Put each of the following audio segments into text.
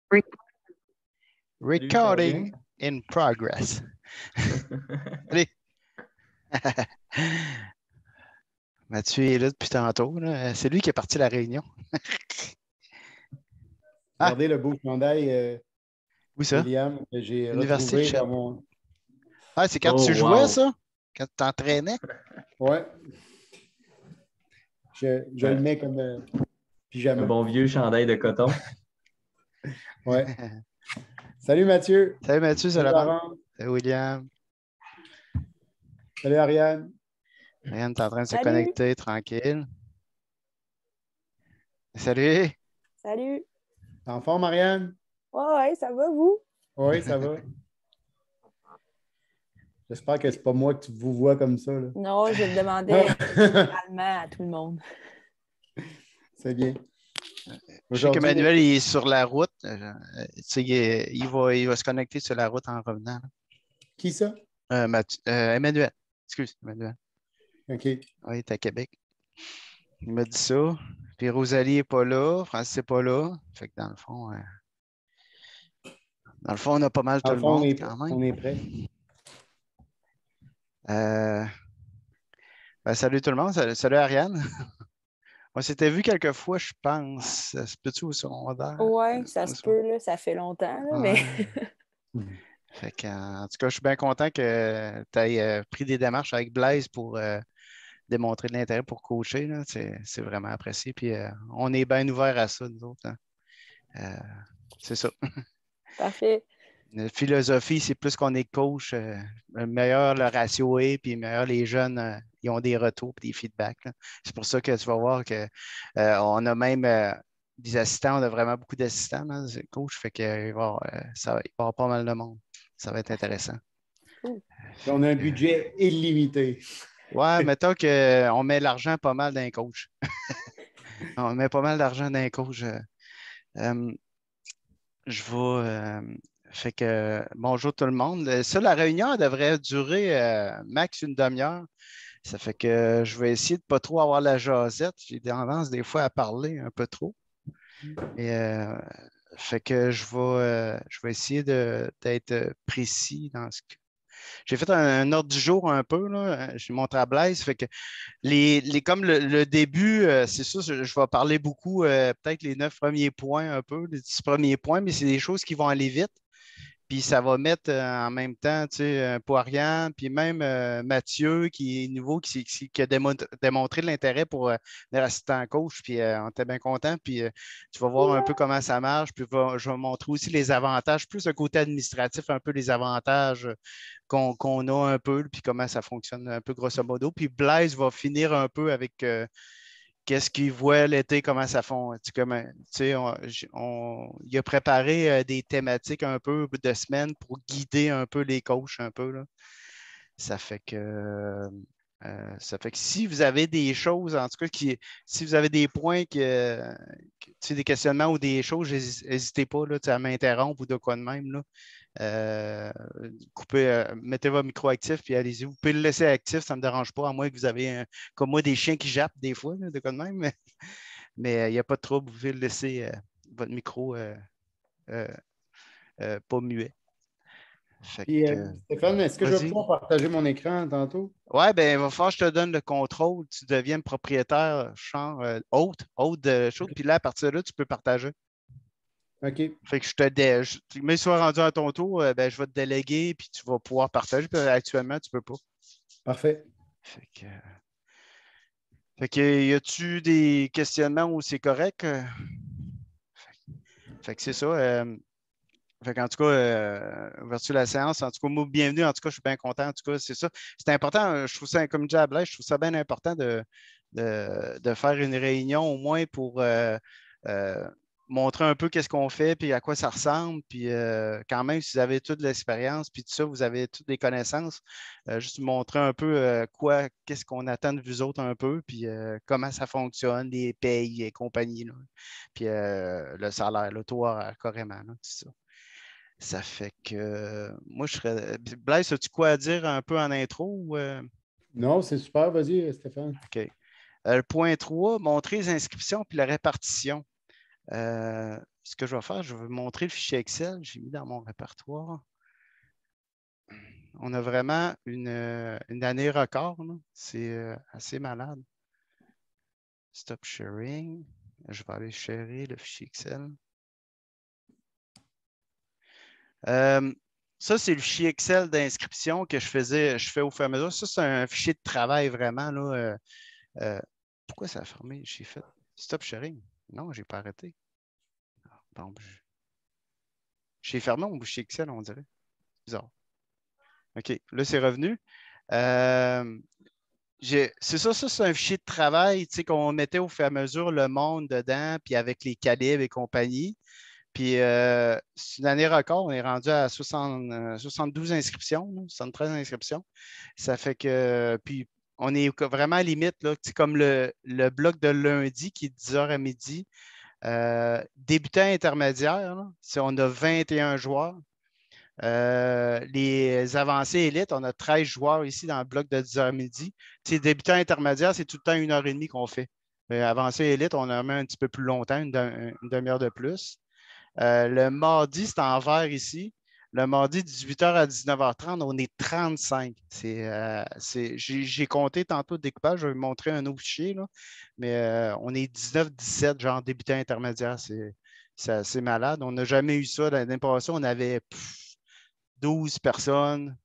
Salut, ça va bien? Recording in progress. Allez. Mathieu est là depuis tantôt. Là. C'est lui qui est parti à la réunion. Regardez le beau chandail, Où ça? William, que j'ai Université de retrouvé dans Shep. mon... Ah, c'est quand Oh, tu jouais, wow. ça? Quand tu t'entraînais? Ouais. Je le mets comme Un pyjama. bon vieux chandail de coton. Ouais. Salut Mathieu. Salut Mathieu, c'est Salut Laurent. Laurent. Salut William. Salut Ariane. Ariane est en train de se Salut. connecter, tranquille. Salut. Salut. T'es en forme, Ariane? Ouais, ça va, vous? Oui, ça va. J'espère que c'est pas moi que tu vous vois comme ça. Là. Non, je le demandais généralement à tout le monde. C'est bien. Je sais qu'Emmanuel est sur la route. Tu sais, il va se connecter sur la route en revenant. Là. Qui ça? Emmanuel. Excuse, Emmanuel. OK. Oui, il est à Québec. Il m'a dit ça. Puis Rosalie n'est pas là. Francis n'est pas là. Fait que dans le fond, on a pas mal tout le monde quand même. On est prêt. Salut tout le monde. Salut Ariane. On s'était vu quelques fois, je pense. Ça se peut-tu au secondaire? Oui, ça se peut, là. Ça fait longtemps, là, mais... Fait que, en tout cas, je suis bien content que tu aies pris des démarches avec Blaise pour démontrer de l'intérêt pour coacher. Là. C'est vraiment apprécié. Puis on est bien ouverts à ça, nous autres. Hein. C'est ça. Parfait. Notre philosophie, c'est plus qu'on est coach, meilleur le ratio est, puis meilleur les jeunes ils ont des retours et des feedbacks. Là. C'est pour ça que tu vas voir qu'on a même des assistants, on a vraiment beaucoup d'assistants, là, coach, fait qu'il va y avoir pas mal de monde. Ça va être intéressant. On a un budget illimité. Ouais, mettons qu'on met l'argent pas mal dans les coachs. On met pas mal d'argent dans les coachs. Je vais. Fait que bonjour tout le monde. Ça, la réunion elle devrait durer max une demi-heure. Ça fait que je vais essayer de ne pas trop avoir la jasette. J'ai tendance des fois à parler un peu trop. Et fait que je vais essayer d'être précis dans ce que. J'ai fait un ordre du jour un peu, là. J'ai montré à Blaise. Fait que comme le début, c'est sûr, je vais parler beaucoup, peut-être les 9 premiers points un peu, les 10 premiers points, mais c'est des choses qui vont aller vite. Puis ça va mettre en même temps, tu sais, Poirian, puis même Mathieu, qui est nouveau, qui a démontré de l'intérêt pour l'assistant coach, puis on était bien content. Puis tu vas voir un peu comment ça marche, puis je vais montrer aussi les avantages, plus le côté administratif, un peu les avantages qu'on a un peu, puis comment ça fonctionne un peu grosso modo. Puis Blaise va finir un peu avec qu'est-ce qu'il voit l'été, comment ça fond. Il a préparé des thématiques un peu de semaine pour guider un peu les coachs un peu. Là. Ça fait que si vous avez des choses, en tout cas, si vous avez des points, des questionnements ou des choses, n'hésitez pas là, à m'interrompre ou de quoi de même. Là. Mettez votre micro actif puis allez-y. Vous pouvez le laisser actif, ça ne me dérange pas, à moins que vous avez, comme moi, des chiens qui jappent des fois, là, de quoi de même. Mais il n'y a pas de trouble, vous pouvez le laisser votre micro pas muet. Puis, Stéphane, est-ce que je vais pouvoir partager mon écran tantôt? Oui, bien, il va falloir que je te donne le contrôle. Tu deviens propriétaire, hôte de choses. Puis là, à partir de là, tu peux partager. OK. Fait que mais soit rendu à ton tour, je vais te déléguer puis tu vas pouvoir partager. Puis actuellement, tu ne peux pas. Parfait. Fait que y a-tu des questionnements où c'est correct? Fait que c'est ça. Fait qu'en tout cas, ouverture de la séance, en tout cas, moi, bienvenue. En tout cas, je suis bien content. En tout cas, c'est ça. C'est important. Je trouve ça, comme dit à Blaise, je trouve ça bien important de faire une réunion au moins pour montrer un peu qu'est-ce qu'on fait, puis à quoi ça ressemble. Puis quand même, si vous avez toute l'expérience, puis tout ça, vous avez toutes les connaissances, juste montrer un peu qu'est-ce qu'on attend de vous autres un peu, puis comment ça fonctionne, les payes et compagnie. Là. Puis le salaire, le taux horaire, carrément, là, tout ça. Ça fait que moi, je serais. Blaise, as-tu quoi à dire un peu en intro? Ou, Non, c'est super. Vas-y, Stéphane. OK. Le point 3, montrer les inscriptions puis la répartition. ce que je vais faire, je vais vous montrer le fichier Excel. J'ai mis dans mon répertoire. On a vraiment une année record. C'est assez malade. Stop sharing. Je vais aller sharer le fichier Excel. Ça, c'est le fichier Excel d'inscription que je fais au fur et à mesure. Ça, c'est un fichier de travail vraiment. Là, pourquoi ça a fermé? J'ai fait stop sharing. Non, je n'ai pas arrêté. Bon, j'ai fermé mon fichier Excel, on dirait. Bizarre. OK, là, c'est revenu. C'est ça, c'est un fichier de travail qu'on mettait au fur et à mesure le monde dedans, puis avec les calibres et compagnie. Puis, c'est une année record, on est rendu à 72 inscriptions, 73 inscriptions. Ça fait que, puis, on est vraiment à limite, là, comme le bloc de lundi qui est 10h à midi. Débutant intermédiaire, là, on a 21 joueurs. Les avancées élites, on a 13 joueurs ici dans le bloc de 10h à midi. Débutant intermédiaire, c'est tout le temps 1h30 qu'on fait. Avancée élite, on en met un petit peu plus longtemps, une demi-heure de plus. Le mardi, c'est en vert ici. Le mardi, 18h à 19h30, on est 35. J'ai compté tantôt le découpage, je vais vous montrer un autre fichier, là, mais on est 19-17, genre débutant intermédiaire. C'est assez malade. On n'a jamais eu ça. L'année passée, on avait 12 personnes.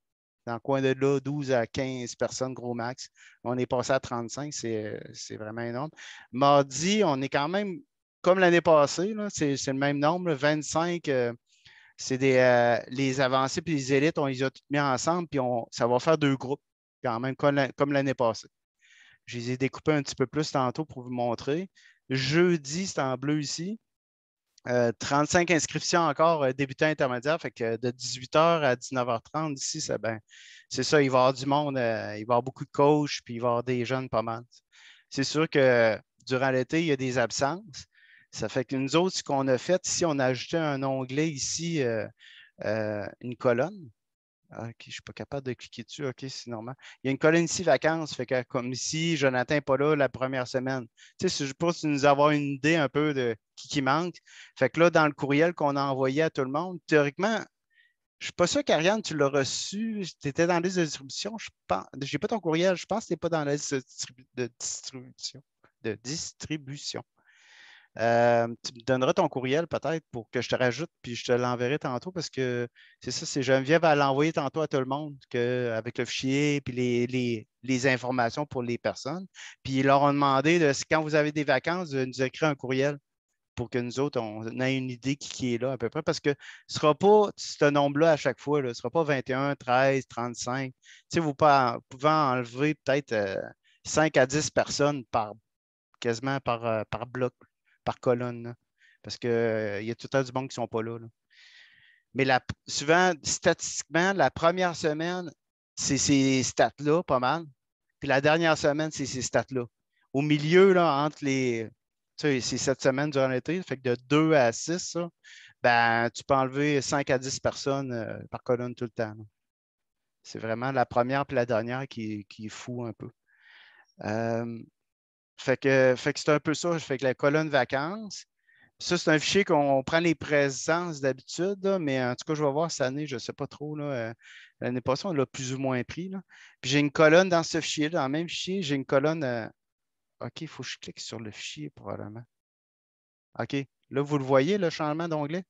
Dans le coin de là, 12 à 15 personnes, gros max. On est passé à 35, c'est vraiment énorme. Mardi, on est quand même, comme l'année passée, c'est le même nombre, là, 25. C'est les avancées et les élites, on les a toutes mis ensemble, puis ça va faire 2 groupes, quand même, comme l'année passée. Je les ai découpés un petit peu plus tantôt pour vous montrer. Jeudi, c'est en bleu ici. 35 inscriptions encore débutants intermédiaires, fait que de 18h à 19h30 ici, c'est ça, il va y avoir du monde, il va y avoir beaucoup de coachs, puis il va y avoir des jeunes pas mal. C'est sûr que durant l'été, il y a des absences. Ça fait que nous autres, ce qu'on a fait ici, on a ajouté un onglet ici, une colonne. OK, je ne suis pas capable de cliquer dessus. OK, c'est normal. Il y a une colonne ici, vacances. Fait que comme ici, Jonathan n'est pas là la première semaine. Tu sais, c'est pour nous avoir une idée un peu de qui manque. Fait que là, dans le courriel qu'on a envoyé à tout le monde, théoriquement, je ne suis pas sûr qu'Ariane, tu l'as reçu. Tu étais dans la liste de distribution. Je n'ai pas ton courriel. Je pense que tu n'es pas dans la liste de distribution. Tu me donneras ton courriel peut-être pour que je te rajoute, puis je te l'enverrai tantôt parce que c'est ça, c'est Geneviève à l'envoyer tantôt à tout le monde avec le fichier puis les informations pour les personnes. Puis ils leur ont demandé quand vous avez des vacances, de nous écrire un courriel pour que nous autres, on ait une idée qui est là à peu près, parce que ce ne sera pas ce nombre-là à chaque fois. Là. Ce ne sera pas 21, 13, 35. Tu sais, vous pouvez enlever peut-être 5 à 10 personnes quasiment par bloc, par colonne, là, parce qu'il y a tout le temps du monde qui ne sont pas là. Mais souvent, statistiquement, la première semaine, c'est ces stats-là, pas mal. Puis la dernière semaine, c'est ces stats-là. Au milieu, là, entre les. Tu sais, c'est 7 semaines durant l'été, fait que de 2 à 6, ça, ben, tu peux enlever 5 à 10 personnes par colonne tout le temps. C'est vraiment la première et la dernière qui est fou un peu. Fait que c'est un peu ça. Fait que la colonne vacances, ça, c'est un fichier qu'on prend les présences d'habitude, mais en tout cas, je vais voir cette année, je ne sais pas trop. L'année passée, on l'a plus ou moins pris. Là. Puis j'ai une colonne dans ce fichier, dans le même fichier, j'ai une colonne. OK, il faut que je clique sur le fichier probablement. OK. Là, vous le voyez, le changement d'onglet?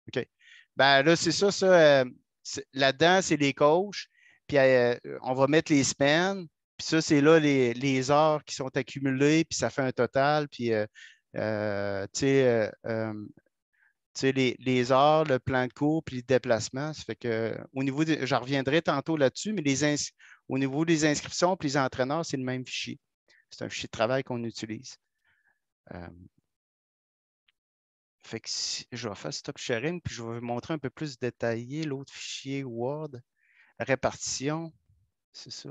OK. Ben là, c'est ça. Là-dedans, c'est les coachs. Puis on va mettre les semaines. Puis ça, c'est là les heures qui sont accumulées. Puis ça fait un total. Puis, tu sais, les heures, le plan de cours, puis le déplacement. Ça fait que, au niveau je reviendrai tantôt là-dessus, mais au niveau des inscriptions puis les entraîneurs, c'est le même fichier. C'est un fichier de travail qu'on utilise. Fait que je vais faire stop sharing, puis je vais vous montrer un peu plus détaillé l'autre fichier Word. Répartition, c'est ça.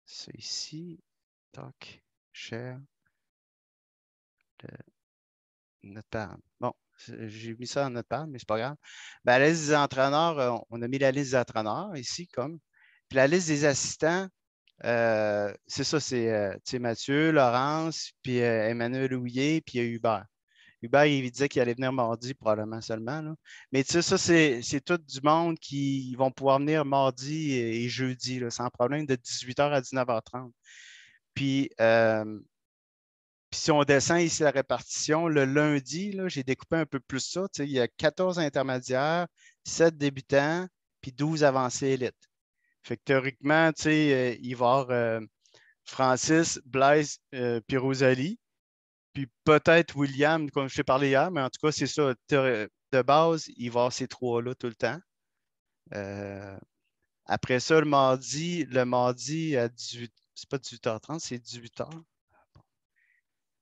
C'est ici. Toc, share. Notepad. Bon, j'ai mis ça en Notepad, mais c'est pas grave. Ben, la liste des entraîneurs, on a mis la liste des entraîneurs ici, comme. Puis la liste des assistants, c'est ça, c'est Mathieu, Laurence, puis Emmanuel Houillet, puis il y a Hubert. Hubert, il disait qu'il allait venir mardi probablement seulement. Là. Mais tu sais, ça, c'est tout du monde qui vont pouvoir venir mardi et jeudi, là, sans problème, de 18h à 19h30. Puis, si on descend ici la répartition, le lundi, j'ai découpé un peu plus ça. Il y a 14 intermédiaires, 7 débutants, puis 12 avancés élites. Fait que théoriquement, il va y avoir Francis, Blaise, puis Rosalie. Puis peut-être William, comme je t'ai parlé hier, mais en tout cas, c'est ça. De base, il va y avoir ces trois-là tout le temps. Après ça, le mardi à 18, c'est pas 18h30, c'est 18h.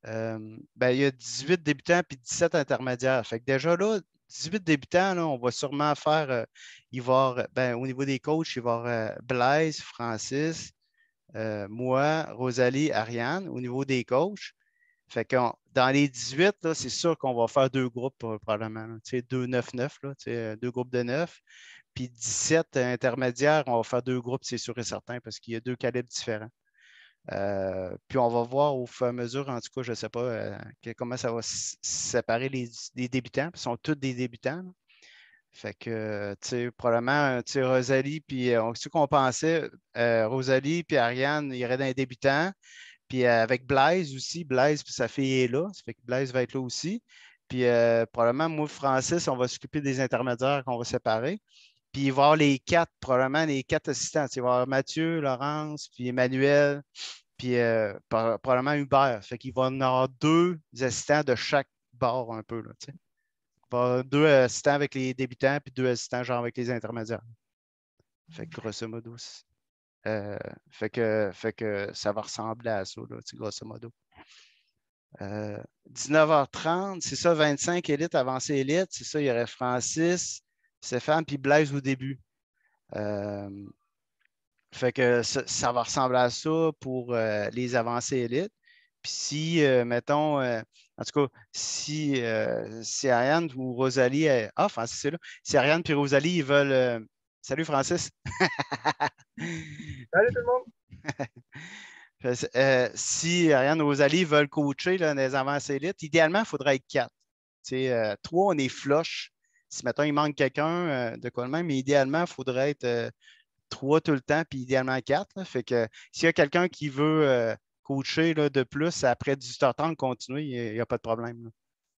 Il y a 18 débutants puis 17 intermédiaires. Fait que déjà là, 18 débutants, là, on va sûrement faire, il va avoir, au niveau des coachs, il va y avoir Blaise, Francis, moi, Rosalie, Ariane, au niveau des coachs. Fait que dans les 18, là, c'est sûr qu'on va faire deux groupes probablement. Deux 9-9, deux groupes de 9. Puis 17 intermédiaires, on va faire deux groupes, c'est sûr et certain, parce qu'il y a deux calibres différents. Puis on va voir au fur et à mesure, en tout cas, je ne sais pas comment ça va séparer les débutants, parce qu'ils sont tous des débutants. Là. Fait que, probablement, Rosalie, puis ce qu'on pensait, Rosalie puis Ariane, il y aurait dans les débutants. Puis avec Blaise aussi, Blaise puis sa fille est là. Ça fait que Blaise va être là aussi. Puis probablement, moi, Francis, on va s'occuper des intermédiaires qu'on va séparer. Puis il va y avoir les quatre, probablement les quatre assistants. Il va y avoir Mathieu, Laurence, puis Emmanuel, puis probablement Hubert. Fait qu'il va y en avoir deux assistants de chaque bord un peu. Là, il va y avoir deux assistants avec les débutants, puis deux assistants genre avec les intermédiaires. Fait que grosso modo. Fait que ça va ressembler à ça, là, grosso modo. 19h30, c'est ça, 25 élites, avancées élites. C'est ça, il y aurait Francis, Stéphane, puis Blaise au début. Fait que ça va ressembler à ça pour les avancées élites. Puis si, mettons, en tout cas, si Ariane ou Rosalie, Francis, c'est là. Si Ariane et Rosalie, ils veulent. Salut Francis. Salut tout le monde. Si Ariane ou Rosalie veulent coacher là, dans les avancées élites, idéalement, il faudrait être quatre. Trois, on est flush. Si, mettons, il manque quelqu'un de quoi de même, mais idéalement, il faudrait être trois tout le temps, puis idéalement quatre. Là. Fait que s'il y a quelqu'un qui veut coacher là, de plus après 18h30, continuer, il n'y a pas de problème.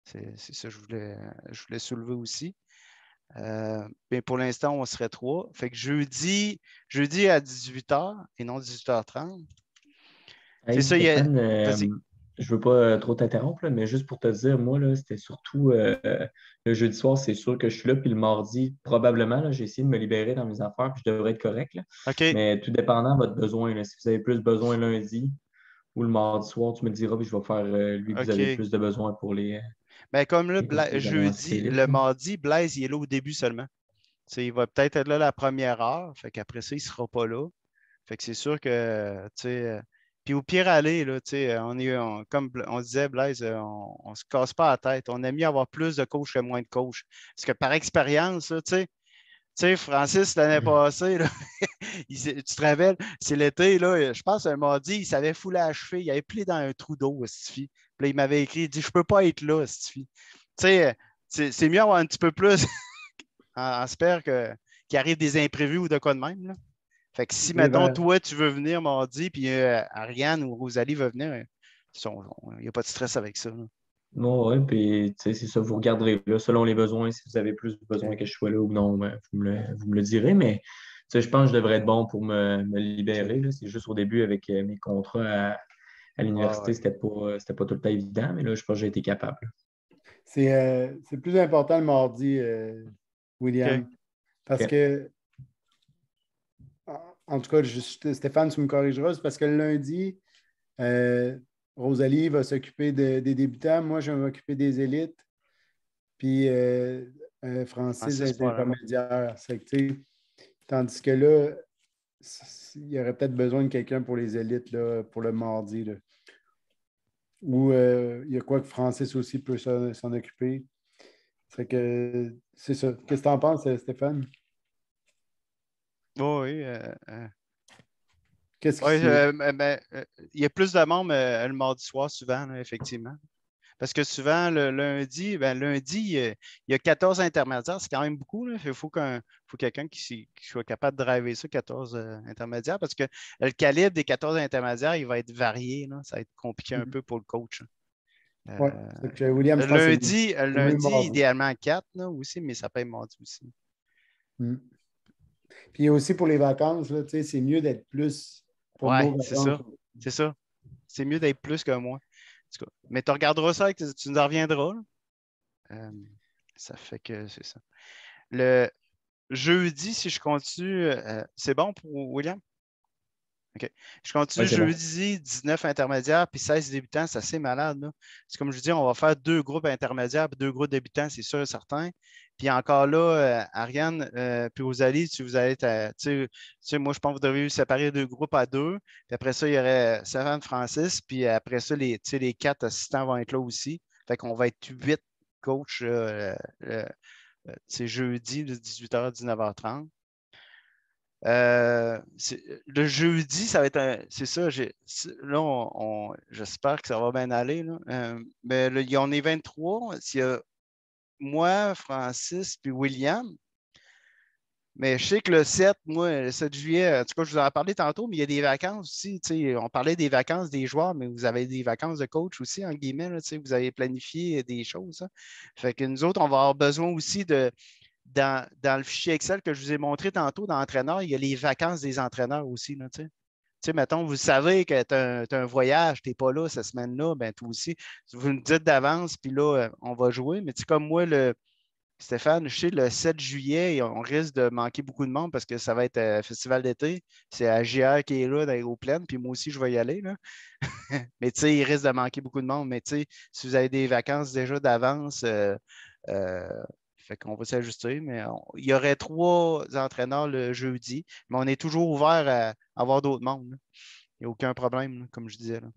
C'est ça que je voulais soulever aussi. Mais pour l'instant, on serait trois. Fait que jeudi à 18h et non 18h30. Hey, C'est ça, Stéphane, vas-y. je ne veux pas trop t'interrompre, là, mais juste pour te dire, moi, là, c'était surtout le jeudi soir, c'est sûr que je suis là, puis le mardi, probablement, là, j'ai essayé de me libérer dans mes affaires, puis je devrais être correct. Là. OK. Mais tout dépendant de votre besoin. Là, si vous avez plus besoin lundi ou le mardi soir, tu me diras, puis je vais faire lui que vous avez plus de besoin pour les. Comme là, les jeudi, le mardi, Blaise, il est là au début seulement. Il va peut-être être là la première heure, fait qu'après ça, il ne sera pas là. Fait que c'est sûr que, puis au pire aller, là, comme on disait, Blaise, on ne se casse pas la tête. On aime mieux avoir plus de coachs que moins de coachs. Parce que par expérience, tu sais, Francis, l'année passée, là, tu te rappelles, c'est l'été, là, je pense un mardi, il s'avait foulé à cheville, il avait plié dans un trou d'eau, Stifi. Puis là, il m'avait écrit, il dit, je peux pas être là, Stifi. Tu sais, c'est mieux avoir un petit peu plus. On espère qu'il arrive des imprévus ou de quoi de même. Là. Fait que si, mettons, toi, tu veux venir mardi, puis Ariane ou Rosalie veut venir, il n'y a pas de stress avec ça. Non, oui, puis c'est ça, vous regarderez là, selon les besoins, si vous avez plus besoin que je sois là ou non, vous me le direz, mais je pense que je devrais être bon pour me libérer. C'est juste au début avec mes contrats à l'université, c'était pas tout le temps évident, mais là, je pense que j'ai été capable. C'est plus important le mardi, William. Okay. Parce que, en tout cas, Stéphane, tu me corrigeras, c'est parce que le lundi, Rosalie va s'occuper des débutants, moi, je vais m'occuper des élites, puis Francis des intermédiaires. Tandis que là, il y aurait peut-être besoin de quelqu'un pour les élites là, pour le mardi. Là. Ou il y a quoi que Francis aussi peut s'en occuper. C'est ça. Qu'est-ce que tu en penses, Stéphane? Oui. Qu'est-ce qui il y a plus de membres le mardi soir, souvent, là, effectivement. Parce que souvent, le lundi, il y a 14 intermédiaires. C'est quand même beaucoup. Là. Il faut quelqu'un qui soit capable de driver ça, 14 intermédiaires, parce que le calibre des 14 intermédiaires, il va être varié. Là. Ça va être compliqué un peu pour le coach. Oui, William, je pense que le lundi idéalement 4 là, aussi, mais ça peut être mardi aussi. Puis aussi pour les vacances, là, c'est mieux d'être plus pour Oui, c'est ça. C'est ça. C'est mieux d'être plus que moi. Mais tu regarderas ça, tu nous en reviendras. Ça fait que c'est ça. Le jeudi, si je continue, c'est bon pour William? OK. Je continue jeudi, 19 intermédiaires, puis 16 débutants, c'est assez malade. Là. C'est comme je dis, on va faire 2 groupes intermédiaires, puis 2 groupes débutants, c'est sûr et certain. Puis encore là, Ariane, puis Rosalie, si vous allez moi, je pense que vous devriez séparer 2 groupes à 2. Puis après ça, il y aurait Stéphane, Francis, puis après ça, les 4 assistants vont être là aussi. Fait qu'on va être 8 coachs jeudi de 18h à 19h30. Le jeudi, ça va être c'est ça. Là, j'espère que ça va bien aller. Là. Mais là, on est 23. Il y a moi, Francis, puis William. Mais je sais que le 7 juillet, en tout cas, je vous en ai parlé tantôt, mais il y a des vacances aussi. On parlait des vacances des joueurs, mais vous avez des vacances de coach aussi, en guillemets. Là, vous avez planifié des choses. Hein. Fait que nous autres, on va avoir besoin aussi dans le fichier Excel que je vous ai montré tantôt dans l'entraîneur, il y a les vacances des entraîneurs aussi. Là, mettons, vous savez que tu as un voyage, tu n'es pas là cette semaine-là, ben toi aussi, vous nous dites d'avance, puis là, on va jouer. Mais comme moi, Stéphane, je sais, le 7 juillet, on risque de manquer beaucoup de monde parce que ça va être festival d'été. C'est AGR qui est là, dans les plaines, puis moi aussi, je vais y aller. Là. Mais il risque de manquer beaucoup de monde. Mais si vous avez des vacances déjà d'avance, fait qu'on va s'ajuster, mais il y aurait 3 entraîneurs le jeudi, mais on est toujours ouvert à avoir d'autres mondes. Là. Il n'y a aucun problème, là, comme je disais. Là.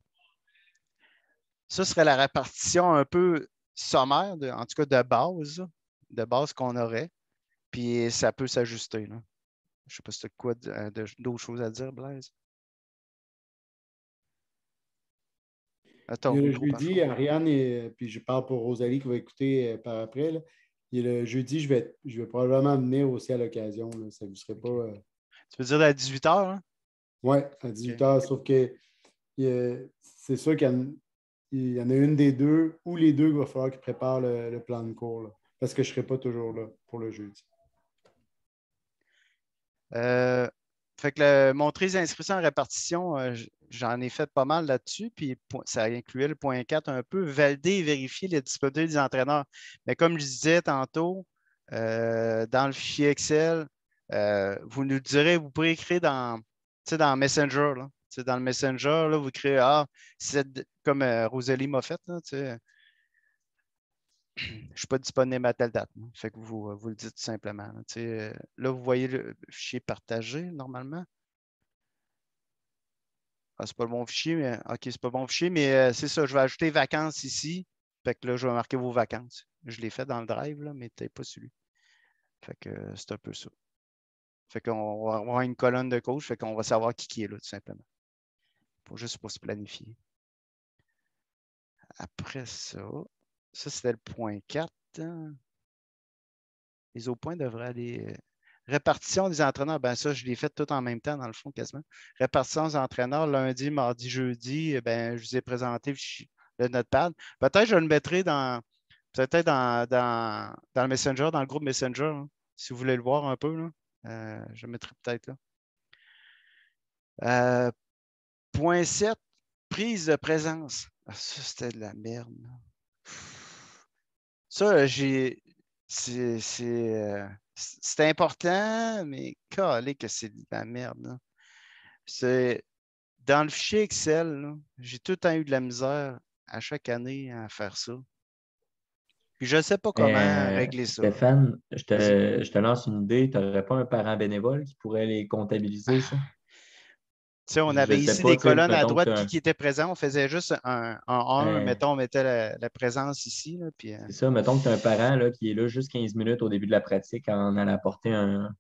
Ça serait la répartition un peu sommaire, en tout cas de base qu'on aurait. Puis ça peut s'ajuster. Là. Je ne sais pas si tu as quoi d'autres choses à dire, Blaise. Attends, le jeudi, Ariane, puis je parle pour Rosalie qui va écouter par après. Là. Et le jeudi, je vais probablement venir aussi à l'occasion. Ça ne vous serait pas. Tu veux dire à 18h? Hein? Oui, à 18h, sauf que c'est sûr qu'il y en a une des deux ou les deux qu'il va falloir qu'ils préparent le plan de cours. Là, parce que je ne serai pas toujours là pour le jeudi. Fait que montrer les inscriptions en répartition, j'en ai fait pas mal là-dessus, puis ça incluait le point 4 un peu, valider et vérifier les disponibilités des entraîneurs. Mais comme je disais tantôt, dans le fichier Excel, vous nous direz, vous pouvez écrire dans Messenger. Là. Dans le Messenger, là, vous créez comme Rosalie m'a fait, là, je ne suis pas disponible à telle date. Hein. Fait que vous le dites tout simplement. Là, vous voyez le fichier partagé normalement. Ah, c'est pas le bon fichier, mais OK, c'est pas le bon fichier, mais c'est ça. Je vais ajouter vacances ici. Fait que là, je vais marquer vos vacances. Je l'ai fait dans le drive, là, mais peut-être pas celui. Fait que c'est un peu ça. Fait qu'on va avoir une colonne de coach, fait qu'on va savoir qui est là, tout simplement. Juste pour se planifier. Après ça, c'était le point 4. Les autres points devraient aller. Répartition des entraîneurs, ben ça, je l'ai fait tout en même temps, dans le fond, quasiment. Répartition des entraîneurs, lundi, mardi, jeudi, ben, je vous ai présenté le notepad. Peut-être je le mettrai peut-être dans le Messenger, dans le groupe Messenger, hein, si vous voulez le voir un peu. Là. Je le mettrai peut-être là. Point 7, prise de présence. Ah, ça, c'était de la merde. Là. Ça, c'est important, mais calé que c'est de la merde. Là. C'est dans le fichier Excel, là, j'ai tout le temps eu de la misère à chaque année à faire ça. Puis je ne sais pas comment régler ça. Stéphane, je te lance une idée. Tu n'aurais pas un parent bénévole qui pourrait les comptabiliser, ça? On avait ici des colonnes à droite qui étaient présents. On faisait juste un 1, mettons, on mettait la présence ici. Là, puis, c'est ça, mettons que tu as un parent là, qui est là juste 15 minutes au début de la pratique en allant apporter un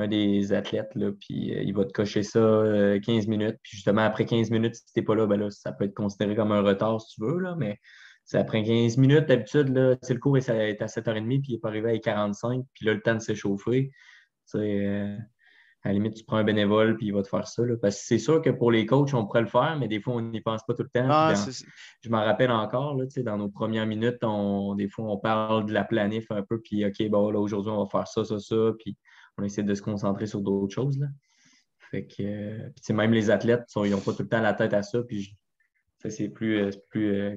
des athlètes, là, puis il va te cocher ça 15 minutes. Puis justement, après 15 minutes, si tu n'es pas là, ben là, ça peut être considéré comme un retard si tu veux, là, mais Ça prend 15 minutes d'habitude. Là, le cours est à 7h30, puis il n'est pas arrivé à 45, puis là, le temps de s'échauffer. À la limite, tu prends un bénévole, puis il va te faire ça. Là. Parce que c'est sûr que pour les coachs, on pourrait le faire, mais des fois, on n'y pense pas tout le temps. Puis je m'en rappelle encore, là, dans nos premières minutes, des fois, on parle de la planif un peu, puis OK, bon, là, aujourd'hui, on va faire ça, ça, ça, puis on essaie de se concentrer sur d'autres choses. Là. Fait que, puis, même les athlètes, ils n'ont pas tout le temps la tête à ça, puis ça, c'est plus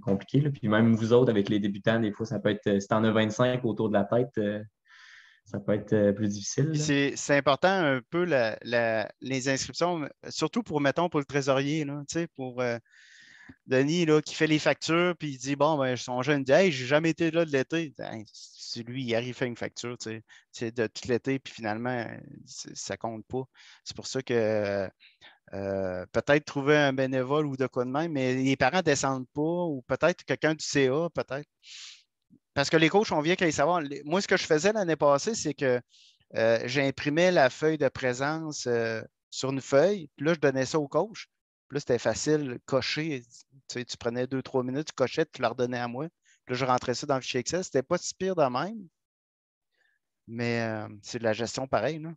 compliqué. Là. Puis même vous autres, avec les débutants, des fois, ça peut être, si tu en as 25 autour de la tête, ça peut être plus difficile. C'est important un peu les inscriptions, surtout pour, mettons, pour le trésorier, là, pour Denis là, qui fait les factures, puis il dit bon, ben, son jeune dit hey, j'ai jamais été là de l'été. Hey, c'est lui, il arrive à faire une facture de tout l'été, puis finalement, ça compte pas. C'est pour ça que peut-être trouver un bénévole ou de quoi de même, mais les parents ne descendent pas, ou peut-être quelqu'un du CA, peut-être. Parce que les coachs, on vient qu'ils savoir. Moi, ce que je faisais l'année passée, c'est que j'imprimais la feuille de présence sur une feuille, puis là, je donnais ça au coach. Puis là, c'était facile, cocher. Tu prenais 2-3 minutes, tu cochais, tu la redonnais à moi. Puis là, je rentrais ça dans le fichier Excel. C'était pas si pire de même, mais c'est de la gestion pareille. Là.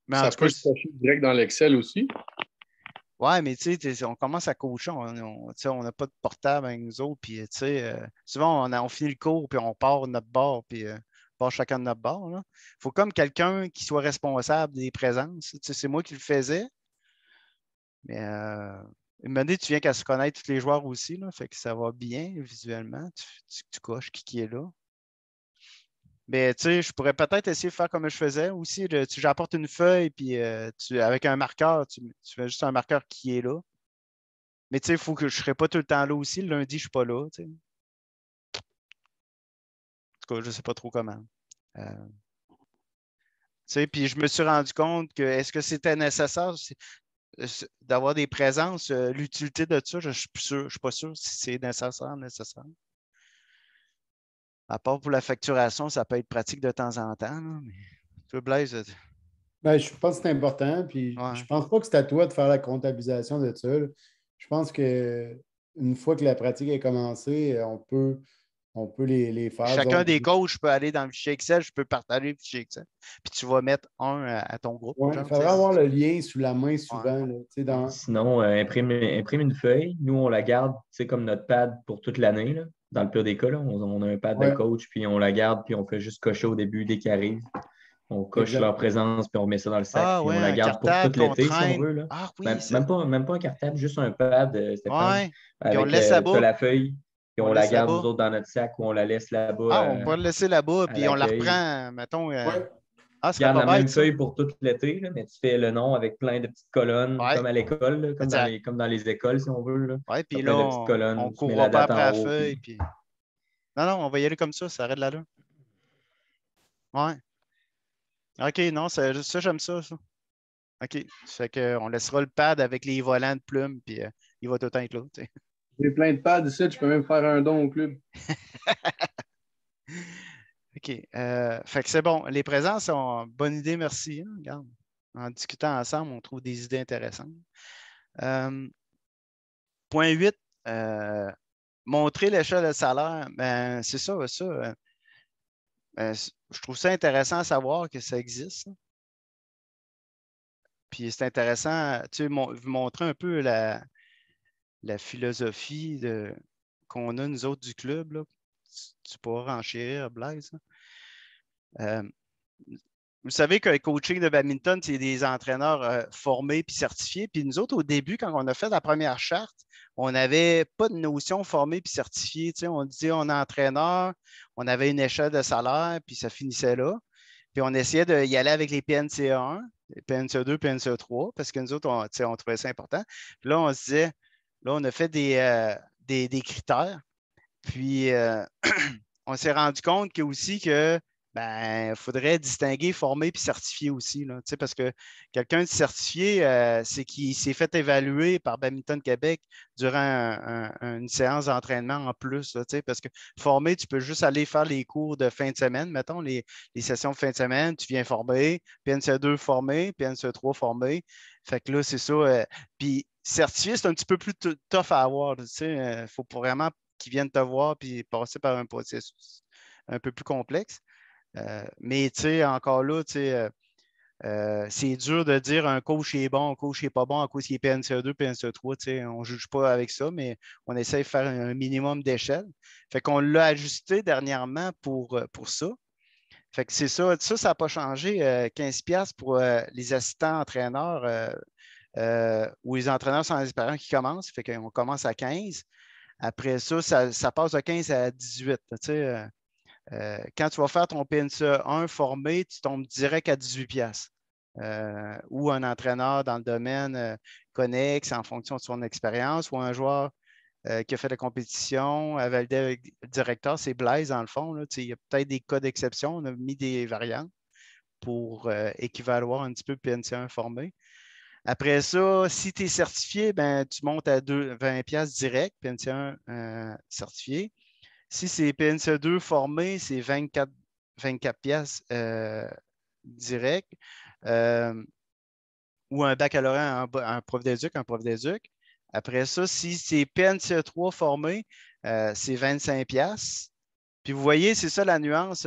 Mais ça peut se cocher direct dans l'Excel aussi. Oui, mais tu sais, on commence à coacher, on n'a pas de portable avec nous autres, puis souvent on finit le cours, puis on part de notre bord, puis on part chacun de notre bord. Il faut comme quelqu'un qui soit responsable des présences. C'est moi qui le faisais, mais une année, tu viens qu'à se connaître tous les joueurs aussi, là, fait que ça va bien visuellement, tu coches qui est là. Mais tu sais, je pourrais peut-être essayer de faire comme je faisais aussi. J'apporte une feuille, puis avec un marqueur, tu fais juste un marqueur qui est là. Mais tu sais, il faut que je ne serai pas tout le temps là aussi. Le lundi, je ne suis pas là. T'sais. En tout cas, je ne sais pas trop comment. Puis je me suis rendu compte que est-ce que c'était nécessaire d'avoir des présences? L'utilité de ça, je ne suis pas sûr si c'est nécessaire. À part pour la facturation, ça peut être pratique de temps en temps. Là, mais toi, Blaise. Ben, je pense que c'est important. Puis je pense pas que c'est à toi de faire la comptabilisation de ça. Là. Je pense qu'une fois que la pratique est commencée, on peut les faire. Chacun des coachs peut aller dans le fichier Excel, je peux partager le fichier Excel. Puis tu vas mettre un à ton groupe. Oui, il faudrait avoir le lien sous la main souvent. Là, Sinon, imprime une feuille. Nous, on la garde comme notre pad pour toute l'année. Là. Dans le pire des cas, là, on a un pad de coach, puis on la garde, puis on fait juste cocher au début dès qu'ils arrivent. On coche leur présence, puis on met ça dans le sac, puis on la garde pour tout l'été, si on veut. Là. Ah, oui, même pas un cartable, juste un pad, Stéphane, avec on laisse là-bas. La feuille, puis on la garde, nous autres, dans notre sac, ou on la laisse là-bas. On peut la laisser là-bas, puis on la reprend, mettons. Tu gardes la même feuille pour tout l'été, mais tu fais le nom avec plein de petites colonnes, comme à l'école, comme dans les écoles, si on veut. Oui, puis là, on ne courra pas après la feuille. Puis... Non, on va y aller comme ça arrête là. Oui. OK, non, ça j'aime ça. OK. Ça fait qu'on laissera le pad avec les volants de plumes, puis il va tout le temps être là. T'sais. J'ai plein de pads ici, je peux même faire un don au club. OK. Fait que c'est bon. Les présents sont bonne idée, merci. Hein? Regarde. En discutant ensemble, on trouve des idées intéressantes. Point 8, montrer l'échelle de salaire. Ben, c'est ça. Je trouve ça intéressant à savoir que ça existe. Puis c'est intéressant, vous montrer un peu la philosophie qu'on a, nous autres, du club. Là. Tu pourras renchérir, Blaise. Vous savez qu'un coaching de badminton, c'est des entraîneurs formés puis certifiés. Puis nous autres, au début, quand on a fait la première charte, on n'avait pas de notion formée puis certifiée. On disait on est entraîneur, on avait une échelle de salaire, puis ça finissait là. Puis on essayait d'y aller avec les PNCA 1, les PNCA 2, PNCA 3, parce que nous autres, on trouvait ça important. Puis là, on se disait, là, on a fait des critères. Puis on s'est rendu compte que aussi que faudrait distinguer formé puis certifié aussi. Là, parce que quelqu'un de certifié, c'est qu'il s'est fait évaluer par Badminton Québec durant une séance d'entraînement en plus. Là, parce que formé, tu peux juste aller faire les cours de fin de semaine, mettons, les sessions de fin de semaine, tu viens former, PNCA 2 formé, PNCA 3 formé. Fait que là, c'est ça. Puis certifié, c'est un petit peu plus tough à avoir. Il faut vraiment qu'ils viennent te voir puis passer par un processus un peu plus complexe. Mais encore là, c'est dur de dire un coach est bon, un coach n'est pas bon à cause qu'il est PNCE2, PNCE3. On ne juge pas avec ça, mais on essaie de faire un minimum d'échelle. Fait qu'on l'a ajusté dernièrement pour ça. Fait que c'est ça. Ça n'a pas changé. 15$ pour les assistants entraîneurs ou les entraîneurs sans expérience qui commencent. Fait qu'on commence à 15. Après ça, ça passe de 15 à 18. Quand tu vas faire ton PNCE 1 formé, tu tombes direct à 18$. Ou un entraîneur dans le domaine connexe en fonction de son expérience, ou un joueur qui a fait la compétition, a validé avec le directeur, c'est Blaise dans le fond. Là, il y a peut-être des cas d'exception, on a mis des variantes pour équivaloir un petit peu PNC1 formé. Après ça, si tu es certifié, ben, tu montes à 20$ direct, PNC1 certifié. Si c'est PNC2 formé, c'est 24$ direct. Ou un baccalauréat, un prof d'éduc. Après ça, si c'est PNCE3 formé, c'est 25$. Puis vous voyez, c'est ça la nuance.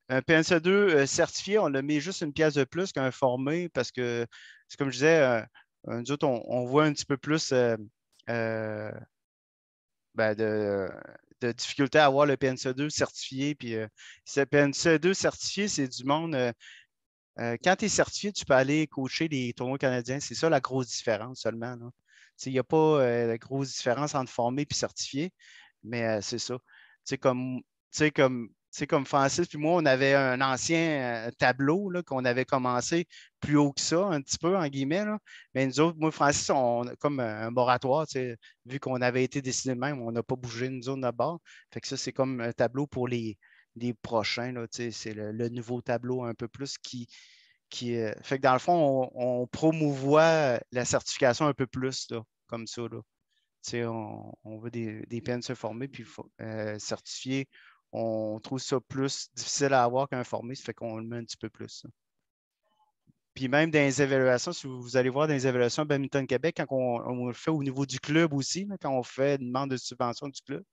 Un PNCE2 certifié, on le met juste une pièce de plus qu'un formé parce que, c'est comme je disais, nous autres, on voit un petit peu plus de difficulté à avoir le PNCE2 certifié. Puis ce PNCE2 certifié, c'est du monde. Quand tu es certifié, tu peux aller coacher les tournois canadiens. C'est ça la grosse différence seulement. Il n'y a pas la grosse différence entre formé et certifié, mais c'est ça. Comme Francis puis moi, on avait un ancien tableau qu'on avait commencé plus haut que ça, un petit peu, en guillemets. Là. Mais nous autres, moi, Francis, on a comme un moratoire, vu qu'on avait été décidé de même, on n'a pas bougé une zone de bord. Fait que ça, c'est comme un tableau pour les prochains. Là, c'est le nouveau tableau un peu plus qui fait que dans le fond, on promouvoit la certification un peu plus, là, comme ça. Là. On veut des PNC formés, puis certifiés, on trouve ça plus difficile à avoir qu'un formé, ça fait qu'on le met un petit peu plus. Ça. Puis même dans les évaluations, si vous allez voir dans les évaluations Badminton Québec, quand on le fait au niveau du club aussi, là, quand on fait une demande de subvention du club,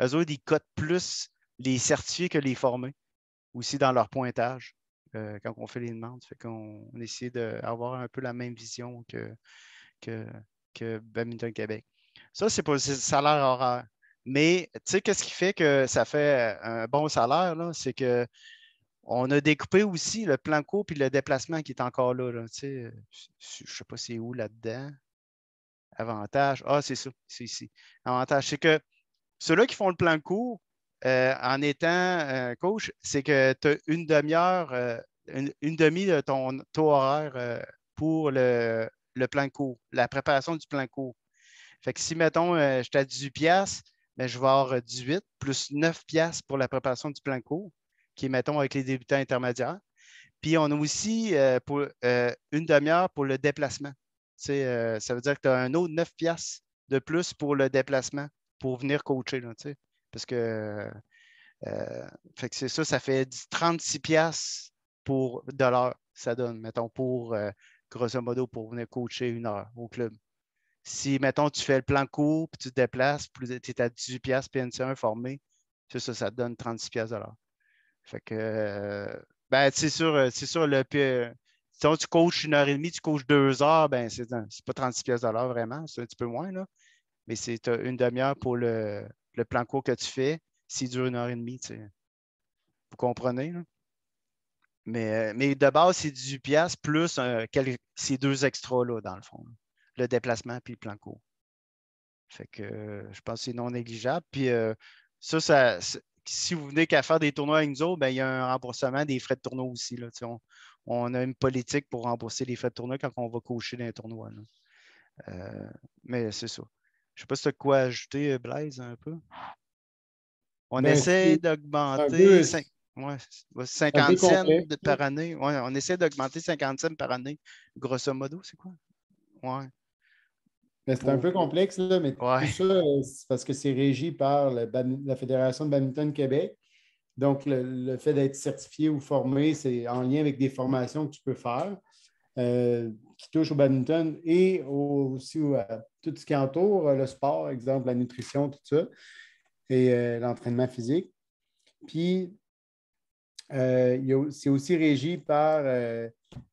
eux autres, ils cotent plus les certifiés que les formés, aussi dans leur pointage. Quand on fait les demandes. Fait qu'on essaie d'avoir un peu la même vision que Badminton Québec. Ça, c'est pour le salaire horaire. Mais tu sais, qu'est-ce qui fait que ça fait un bon salaire? C'est qu'on a découpé aussi le plan court puis le déplacement qui est encore là. Je ne sais pas c'est où là-dedans. Avantage. Ah, c'est ça. C'est ici. Avantage. C'est que ceux-là qui font le plan court, en étant coach, c'est que tu as une demi-heure, une demi de ton taux horaire pour le plan court, la préparation du plan court. Fait que si, mettons, je suis à 18$, ben, je vais avoir 18 plus 9$ pour la préparation du plan court, qui est, mettons, avec les débutants intermédiaires. Puis, on a aussi pour, une demi-heure pour le déplacement. Ça veut dire que tu as un autre 9$ de plus pour le déplacement pour venir coacher. Là, parce que, fait que c'est ça, ça fait 36$ pour de l'heure. Ça donne, mettons, pour grosso modo, pour venir coacher 1 heure au club. Si, mettons, tu fais le plan court puis tu te déplaces, tu es à 18$ PNC1 formé, c'est ça, ça te donne 36$ de l'heure. Fait que, ben, c'est sûr, si tu coaches 1 heure et demie, tu coaches 2 heures, ben, c'est pas 36$ de l'heure vraiment, c'est un petit peu moins, là. Mais c'est une demi-heure pour le plan court que tu fais, s'il dure 1 heure et demie, vous comprenez, là? Mais de base, c'est 18$ plus ces 2 extras-là, dans le fond. Là. Le déplacement puis le plan court. Fait que je pense que c'est non négligeable. Puis ça si vous venez qu'à faire des tournois avec nous autres, ben, il y a un remboursement des frais de tournoi aussi. Là, on a une politique pour rembourser les frais de tournoi quand on va coacher dans un tournoi. Mais c'est ça. Je ne sais pas si tu as quoi ajouter, Blaise, un peu. On essaie d'augmenter 50 cents par année. Ouais, on essaie d'augmenter 50 cents par année. Grosso modo, c'est quoi? Ouais. C'est un peu complexe, là, mais tout ça, c'est parce que c'est régi par la Fédération de badminton Québec. Donc, le fait d'être certifié ou formé, c'est en lien avec des formations que tu peux faire. qui touche au badminton et aussi à tout ce qui entoure le sport, exemple la nutrition, tout ça, et l'entraînement physique. Puis, c'est aussi régi par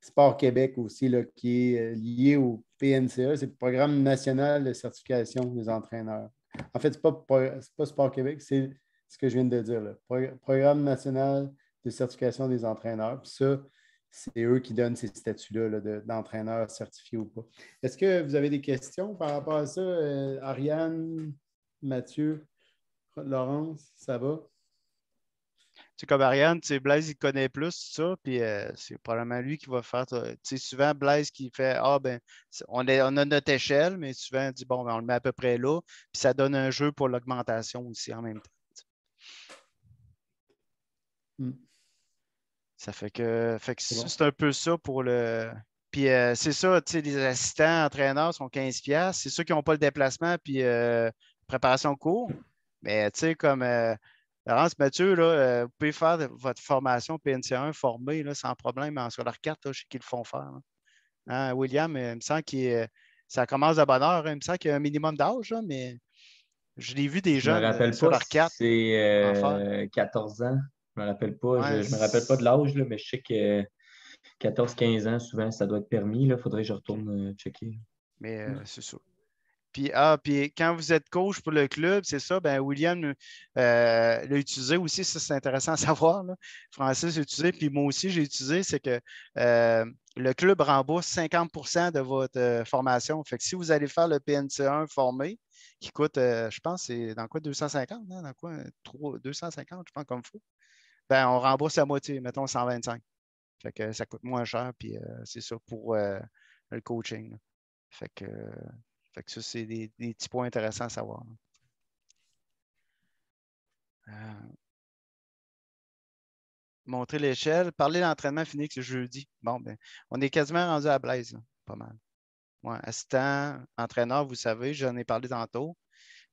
Sport Québec aussi, là, qui est lié au PNCE, c'est le Programme national de certification des entraîneurs. En fait, ce n'est pas Sport Québec, c'est ce que je viens de dire, là. Programme national de certification des entraîneurs. Puis ça, c'est eux qui donnent ces statuts-là là, d'entraîneur certifié ou pas. Est-ce que vous avez des questions par rapport à ça? Ariane, Mathieu, Laurence, ça va? C'est comme Ariane, Blaise, il connaît plus ça, puis c'est probablement lui qui va faire. Souvent, Blaise qui fait on a notre échelle, mais souvent, il dit bon, ben, on le met à peu près là, puis ça donne un jeu pour l'augmentation aussi en même temps. Ça fait que c'est un peu ça pour le. Puis c'est ça, les assistants entraîneurs sont 15$. C'est ceux qui n'ont pas le déplacement puis préparation de cours. Mais comme Laurence, Mathieu, là, vous pouvez faire votre formation PNC1 formée là, sans problème en sur leur carte, là, je sais qu'ils le font faire. Hein, William, il me semble que ça commence de bonne heure. Hein, il me semble qu'il y a un minimum d'âge, là, mais je l'ai vu des jeunes sur leur carte. C'est 14 ans. Je me rappelle pas. Ouais, je me rappelle pas de l'âge, mais je sais que 14-15 ans, souvent, ça doit être permis. Il faudrait que je retourne checker. Mais c'est ça. Puis quand vous êtes coach pour le club, c'est ça, ben William l'a utilisé aussi, ça c'est intéressant à savoir. Là. Francis l'a utilisé, puis moi aussi j'ai utilisé, c'est que le club rembourse 50% de votre formation. Fait que si vous allez faire le PNC1 formé, qui coûte, je pense, c'est dans quoi, 250, hein? Dans quoi, 250, je pense, comme il faut. Ben, on rembourse la moitié, mettons 125. Fait que ça coûte moins cher, puis c'est ça pour le coaching. Là. Fait que ça, c'est des petits points intéressants à savoir. Montrer l'échelle, parler d'entraînement fini ce jeudi. Bon, ben, on est quasiment rendu à Blaise, là. Pas mal. Ouais, assistant, entraîneur, vous savez, j'en ai parlé tantôt.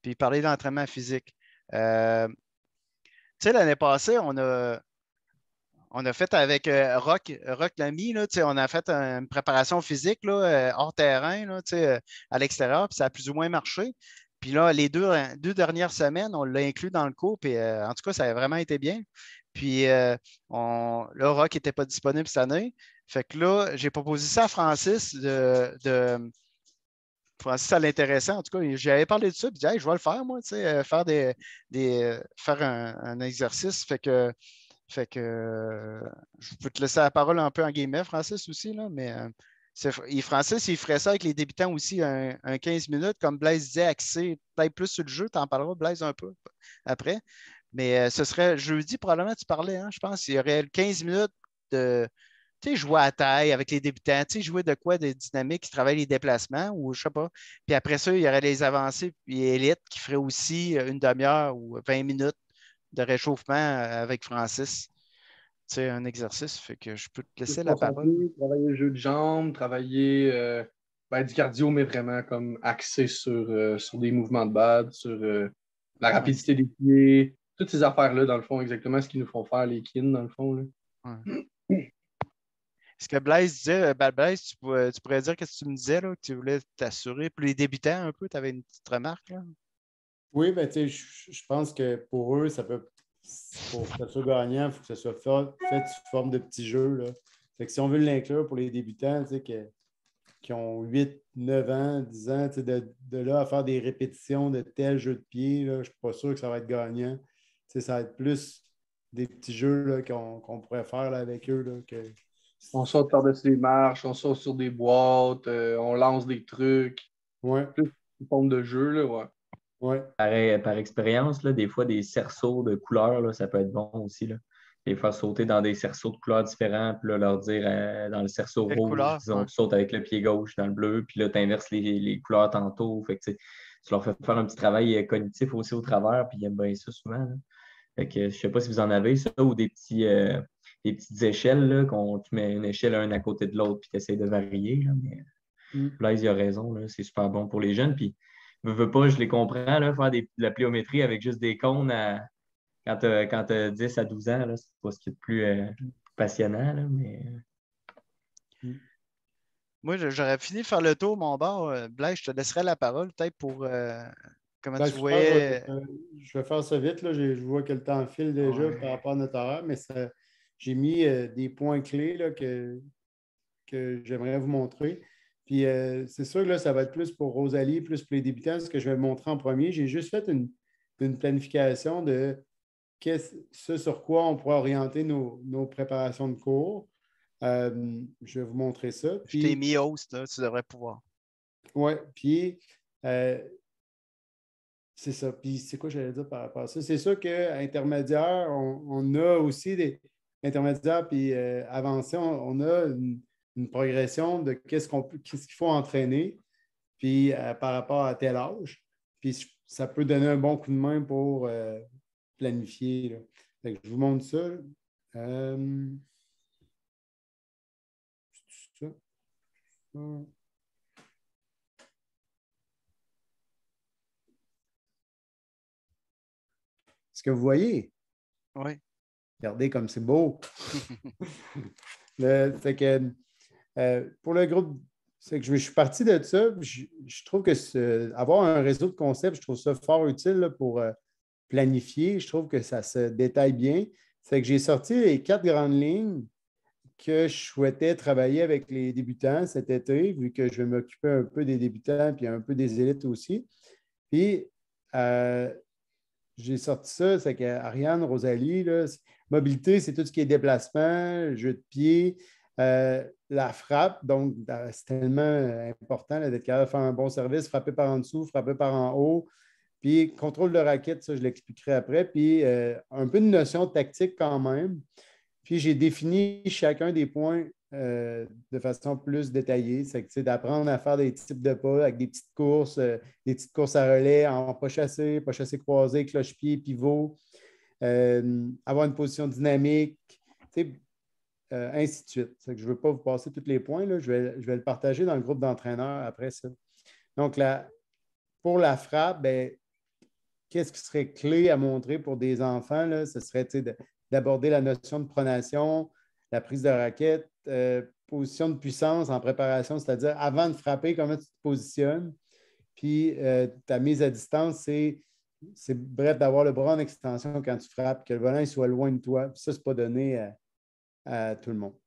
Puis parler d'entraînement physique. Tu sais, l'année passée, on a fait avec Rock Lamy, là, on a fait une préparation physique là, hors terrain là, à l'extérieur, puis ça a plus ou moins marché. Puis là, les deux dernières semaines, on l'a inclus dans le cours, puis en tout cas, ça a vraiment été bien. Puis là, Rock n'était pas disponible cette année. Fait que là, j'ai proposé ça à Francis Francis, ça l'intéressait. En tout cas, j'avais parlé de ça, puis je vais le faire, moi, faire un exercice. Fait que je peux te laisser la parole un peu en guillemets, Francis, aussi, là, mais Francis, il ferait ça avec les débutants aussi, un 15 minutes, comme Blaise disait, axé peut-être plus sur le jeu. Tu en parleras, Blaise, un peu après. Mais ce serait jeudi, probablement, tu parlais, hein, je pense. Il y aurait 15 minutes de jouer à taille avec les débutants, jouer de quoi, de dynamique qui travaillent les déplacements ou je sais pas. Puis après ça, il y aurait les avancées puis élites qui feraient aussi une demi-heure ou 20 minutes de réchauffement avec Francis. C'est un exercice, fait que je peux te laisser la parole. Travailler le jeu de jambes, travailler du cardio, mais vraiment comme axé sur des mouvements de base, sur la rapidité des pieds, toutes ces affaires-là, dans le fond, exactement ce qu'ils nous font faire les kins, dans le fond. Là. Ouais. Ce que Blaise disait, Blaise, tu pourrais dire qu'est-ce que tu me disais, là, que tu voulais t'assurer. Pour les débutants, un peu, tu avais une petite remarque, là? Oui, ben, tu sais, je pense que pour eux, pour que ça soit gagnant, il faut que ça soit fait sous forme de petits jeux. Là. Fait que si on veut l'inclure pour les débutants, tu sais, qui ont 8, 9 ans, 10 ans, tu sais, de là à faire des répétitions de tel jeu de pied, là, je ne suis pas sûr que ça va être gagnant. Tu sais, ça va être plus des petits jeux là, qu'on pourrait faire là, avec eux. Là, On saute par-dessus des marches, on saute sur des boîtes, on lance des trucs. Ouais. Plus une forme de jeu, là, ouais. Ouais. Par expérience, là, des fois, des cerceaux de couleurs, là, ça peut être bon aussi. Là. Les faire sauter dans des cerceaux de couleurs différents, puis là, leur dire dans le cerceau Quelle rouge, couleur, disons, ouais. tu sautes avec le pied gauche dans le bleu, puis là, tu inverses les couleurs tantôt. Fait que, tu leur fais faire un petit travail cognitif aussi au travers, puis ils aiment bien ça souvent. Là. Fait que, je ne sais pas si vous en avez ça, ou des petites échelles, là, tu mets une échelle un à côté de l'autre, puis tu essaies de varier. Là, mais Blaise, il a raison, là, c'est super bon pour les jeunes. Puis, veux pas, je les comprends, là, faire de la pliométrie avec juste des cônes quand tu as 10 à 12 ans, là, c'est pas ce qui est le plus passionnant, là, mais. Moi, j'aurais fini de faire le tour, mon bord. Blaise, je te laisserai la parole, peut-être pour comment Ben, tu voyais. je vais faire ça vite. Là. Je vois que le temps file déjà Ouais. par rapport à notre horaire, mais j'ai mis des points clés là, que j'aimerais vous montrer. Puis c'est sûr que là, ça va être plus pour Rosalie, plus pour les débutants, ce que je vais montrer en premier. J'ai juste fait une planification de ce sur quoi on pourrait orienter nos préparations de cours. Je vais vous montrer ça. Je t'ai Puis, mis host, là, tu devrais pouvoir. ouais, puis euh, c'est ça. Puis c'est quoi j'allais dire par rapport à ça? C'est sûr qu'intermédiaire, on a aussi des intermédiaires puis avancés, on a une progression de qu'est-ce qu'il faut entraîner puis par rapport à tel âge. Puis ça peut donner un bon coup de main pour planifier. Là. Fait que je vous montre ça. C'est ça. Est-ce que vous voyez? Oui. Regardez comme c'est beau. Fait que, pour le groupe, c'est que je suis parti de ça. Je trouve que avoir un réseau de concepts, je trouve ça fort utile là, pour planifier. Je trouve que ça se détaille bien. C'est que j'ai sorti les 4 grandes lignes que je souhaitais travailler avec les débutants cet été, vu que je vais m'occuper un peu des débutants puis un peu des élites aussi. Puis, j'ai sorti ça, c'est qu'Ariane, Rosalie, là, mobilité, c'est tout ce qui est déplacement, jeu de pied, la frappe. Donc, c'est tellement important là, d'être capable de faire un bon service, frapper par en dessous, frapper par en haut. Puis, contrôle de raquette, ça, je l'expliquerai après. Puis, un peu de notion tactique quand même. Puis, j'ai défini chacun des points de façon plus détaillée. C'est d'apprendre à faire des types de pas avec des petites courses à relais en pas chassé croisé, cloche-pied, pivot, avoir une position dynamique, ainsi de suite. Je ne veux pas vous passer tous les points. Là. Je vais le partager dans le groupe d'entraîneurs après ça. Donc, pour la frappe, ben, qu'est-ce qui serait clé à montrer pour des enfants? Là? Ce serait d'aborder la notion de pronation, la prise de raquette, position de puissance en préparation, c'est-à-dire avant de frapper, comment tu te positionnes. Puis ta mise à distance, c'est bref, d'avoir le bras en extension quand tu frappes, que le volant soit loin de toi. Puis ça, ce n'est pas donné à tout le monde.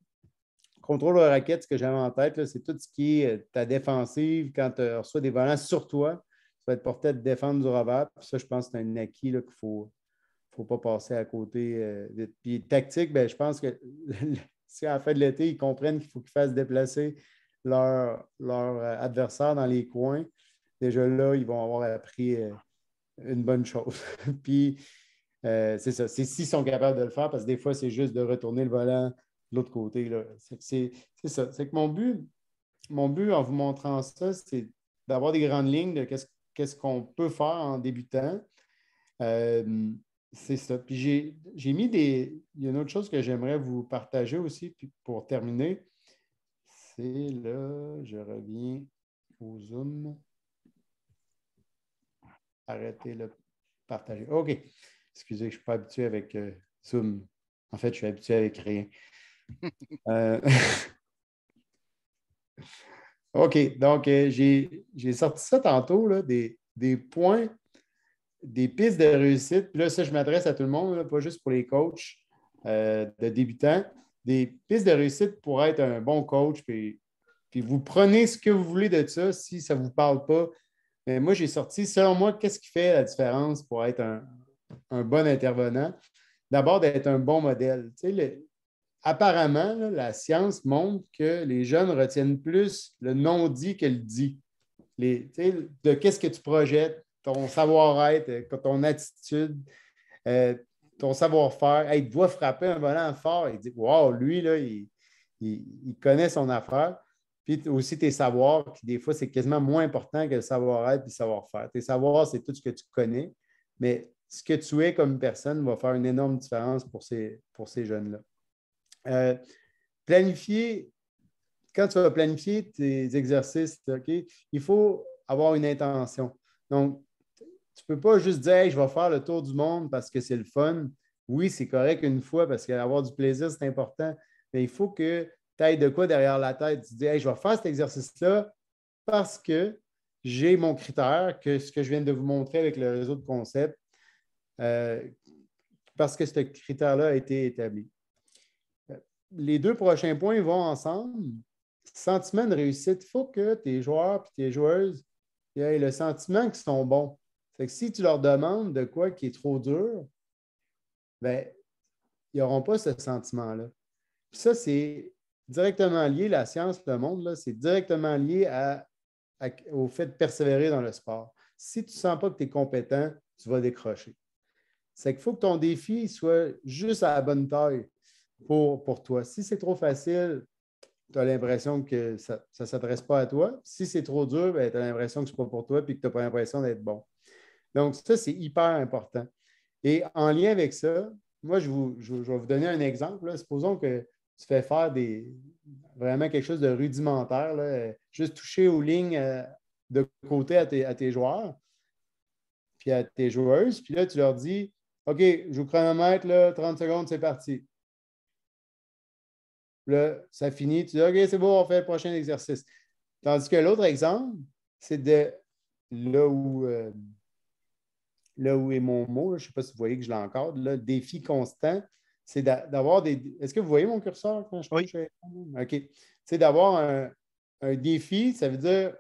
Contrôle de raquette, ce que j'avais en tête, là, c'est tout ce qui est ta défensive quand tu reçois des volants sur toi. Tu vas être porté à te défendre du revers. Puis ça, je pense que c'est un acquis qu'il faut pas passer à côté. Puis tactique, ben, je pense que si à la fin de l'été, ils comprennent qu'il faut qu'ils fassent déplacer leur adversaire dans les coins, déjà là, ils vont avoir appris une bonne chose. Puis c'est ça. C'est s'ils sont capables de le faire, parce que des fois, c'est juste de retourner le volant de l'autre côté. Là. C'est ça. C'est que mon but en vous montrant ça, c'est d'avoir des grandes lignes de qu'est-ce qu'on peut faire en débutant. C'est ça. Puis j'ai mis Il y a une autre chose que j'aimerais vous partager aussi, puis pour terminer. C'est là, je reviens au Zoom. Arrêtez le partager. OK. Excusez, je ne suis pas habitué avec Zoom. En fait, je suis habitué avec rien. OK. Donc, j'ai sorti ça tantôt, là, des points, des pistes de réussite. Puis là, ça, je m'adresse à tout le monde, là, pas juste pour les coachs de débutants. Des pistes de réussite pour être un bon coach. Puis vous prenez ce que vous voulez de ça si ça ne vous parle pas. Mais moi, j'ai sorti, selon moi, qu'est-ce qui fait la différence pour être un bon intervenant? D'abord, d'être un bon modèle. Apparemment, là, la science montre que les jeunes retiennent plus le non-dit que le dit. De qu'est-ce que tu projettes, ton savoir-être, ton attitude, ton savoir-faire. Hey, il doit frapper un volant fort. Il dit wow, lui, là, il connaît son affaire. Puis aussi tes savoirs, qui des fois, c'est quasiment moins important que le savoir-être et le savoir-faire. Tes savoirs, c'est tout ce que tu connais, mais ce que tu es comme personne va faire une énorme différence pour ces jeunes-là. Planifier, quand tu vas planifier tes exercices, okay, il faut avoir une intention. Donc, tu ne peux pas juste dire hey, je vais faire le tour du monde parce que c'est le fun. Oui, c'est correct une fois parce qu'avoir du plaisir, c'est important, mais il faut que tête de quoi derrière la tête? Tu dis, hey, je vais faire cet exercice-là parce que j'ai mon critère, que ce que je viens de vous montrer avec le réseau de concepts, parce que ce critère-là a été établi. Les deux prochains points vont ensemble. Sentiment de réussite, il faut que tes joueurs et tes joueuses aient le sentiment qu'ils sont bons. Fait que si tu leur demandes de quoi qui est trop dur, ben, ils n'auront pas ce sentiment-là. Puis ça, c'est directement lié, la science, le monde, c'est directement lié au fait de persévérer dans le sport. Si tu ne sens pas que tu es compétent, tu vas décrocher. C'est qu'il faut que ton défi soit juste à la bonne taille pour toi. Si c'est trop facile, tu as l'impression que ça ne s'adresse pas à toi. Si c'est trop dur, ben, tu as l'impression que ce n'est pas pour toi et que tu n'as pas l'impression d'être bon. Donc, ça, c'est hyper important. Et en lien avec ça, moi, je vais vous donner un exemple. Là. Supposons que tu fais faire vraiment quelque chose de rudimentaire, là, juste toucher aux lignes de côté à tes joueurs, puis à tes joueuses. Puis là, tu leur dis, OK, je vous chronomètre, là, 30 secondes, c'est parti. Là, ça finit. Tu dis, OK, c'est bon, on fait le prochain exercice. Tandis que l'autre exemple, c'est de là où est mon mot, je ne sais pas si vous voyez que je l'encadre, le défi constant, c'est d'avoir des. Est-ce que vous voyez mon curseur quand je touche? Oui. OK. C'est d'avoir un défi, ça veut dire,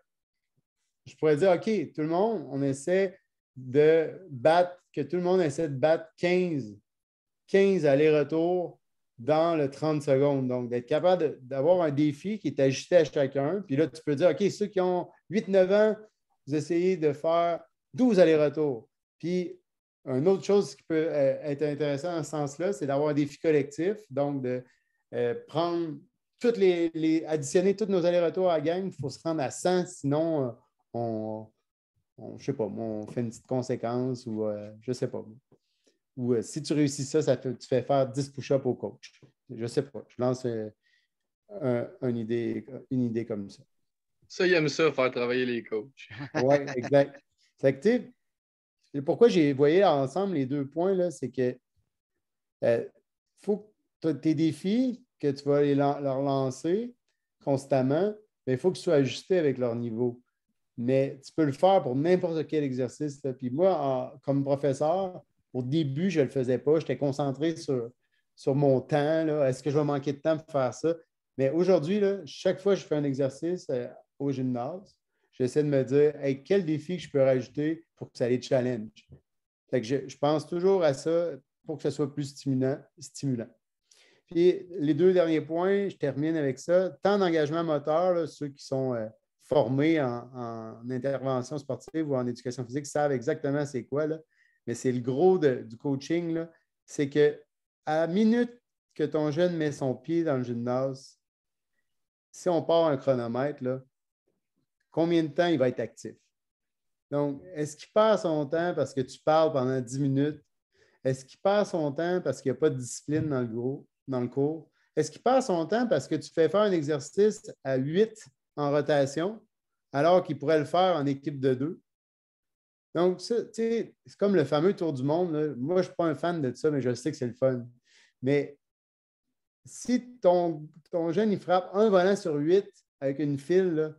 je pourrais dire, OK, tout le monde, on essaie que tout le monde essaie de battre 15 allers-retours dans le 30 secondes. Donc, d'être capable d'avoir un défi qui est ajusté à chacun. Puis là, tu peux dire, OK, ceux qui ont 8-9 ans, vous essayez de faire 12 allers-retours. Puis, une autre chose qui peut être intéressante dans ce sens-là, c'est d'avoir un défi collectif. Donc, de prendre additionner tous nos allers-retours à la gang. Il faut se rendre à 100, sinon, je ne sais pas, on fait une petite conséquence ou je ne sais pas. Ou si tu réussis ça, tu fais faire 10 push-ups au coach. Je ne sais pas. Je lance une idée comme ça. Ça, ils aiment ça, faire travailler les coachs. Oui, exact. C'est que, pourquoi j'ai voyé ensemble les deux points, là, c'est que faut que tes défis que tu vas leur lancer constamment, il faut qu'ils soient ajustés avec leur niveau. Mais tu peux le faire pour n'importe quel exercice. Là. Puis moi, comme professeur, au début, je ne le faisais pas. J'étais concentré sur mon temps. Là. Est-ce que je vais manquer de temps pour faire ça? Mais aujourd'hui, chaque fois que je fais un exercice au gymnase, j'essaie de me dire hey, quel défi que je peux rajouter pour que ça les challenge. Fait que je pense toujours à ça pour que ça soit plus stimulant. Puis les deux derniers points, je termine avec ça. Temps d'engagement moteur, là, ceux qui sont formés en intervention sportive ou en éducation physique savent exactement c'est quoi. Là. Mais c'est le gros du coaching, là, c'est qu'à la minute que ton jeune met son pied dans le gymnase, si on part un chronomètre, là, combien de temps il va être actif? Donc, est-ce qu'il perd son temps parce que tu parles pendant 10 minutes? Est-ce qu'il perd son temps parce qu'il n'y a pas de discipline dans le cours? Est-ce qu'il perd son temps parce que tu fais faire un exercice à 8 en rotation alors qu'il pourrait le faire en équipe de 2? Donc, c'est comme le fameux tour du monde. Là. Moi, je ne suis pas un fan de ça, mais je sais que c'est le fun. Mais si ton jeune, il frappe un volant sur 8 avec une file, là,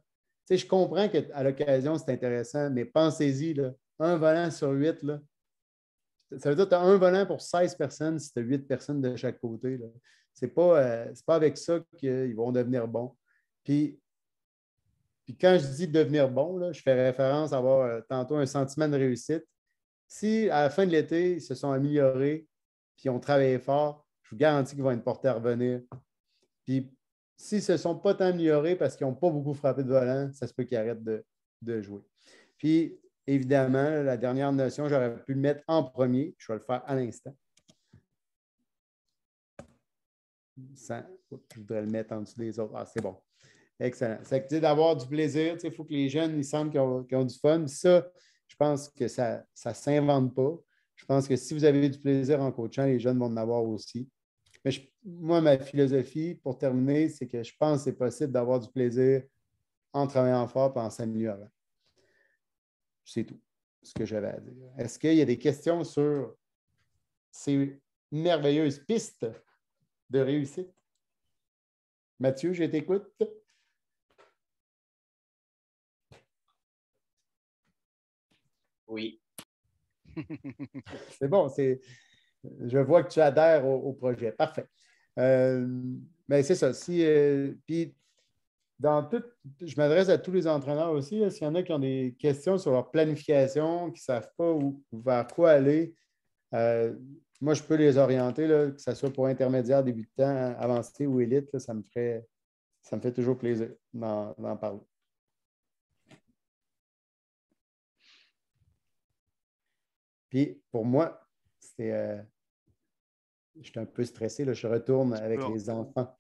je comprends qu'à l'occasion, c'est intéressant, mais pensez-y, là, un volant sur 8, là, ça veut dire que tu as un volant pour 16 personnes si tu as 8 personnes de chaque côté. Ce n'est pas avec ça qu'ils vont devenir bons. Puis quand je dis devenir bon, là, je fais référence à avoir tantôt un sentiment de réussite. Si à la fin de l'été, ils se sont améliorés puis ont travaillé fort, je vous garantis qu'ils vont être portés à revenir. Puis s'ils ne se sont pas tant améliorés parce qu'ils n'ont pas beaucoup frappé de volant, ça se peut qu'ils arrêtent de jouer. Puis, évidemment, la dernière notion, j'aurais pu le mettre en premier. Je vais le faire à l'instant. Je voudrais le mettre en dessous des autres. Ah, c'est bon. Excellent. C'est que d'avoir du plaisir, il faut que les jeunes ils sentent qu'ils ont du fun. Ça, je pense que ça ne s'invente pas. Je pense que si vous avez du plaisir en coachant, les jeunes vont en avoir aussi. Mais moi, ma philosophie, pour terminer, c'est que je pense que c'est possible d'avoir du plaisir en travaillant fort et en s'améliorant. C'est tout ce que j'avais à dire. Est-ce qu'il y a des questions sur ces merveilleuses pistes de réussite? Mathieu, je t'écoute. Oui. C'est bon, je vois que tu adhères au projet. Parfait. Mais c'est ça. Puis, je m'adresse à tous les entraîneurs aussi. S'il y en a qui ont des questions sur leur planification, qui ne savent pas vers quoi aller, moi, je peux les orienter, là, que ce soit pour intermédiaire, débutant, avancé ou élite. Là, ça me fait toujours plaisir d'en parler. Puis, pour moi, j'étais un peu stressé. Là, je retourne avec les enfants.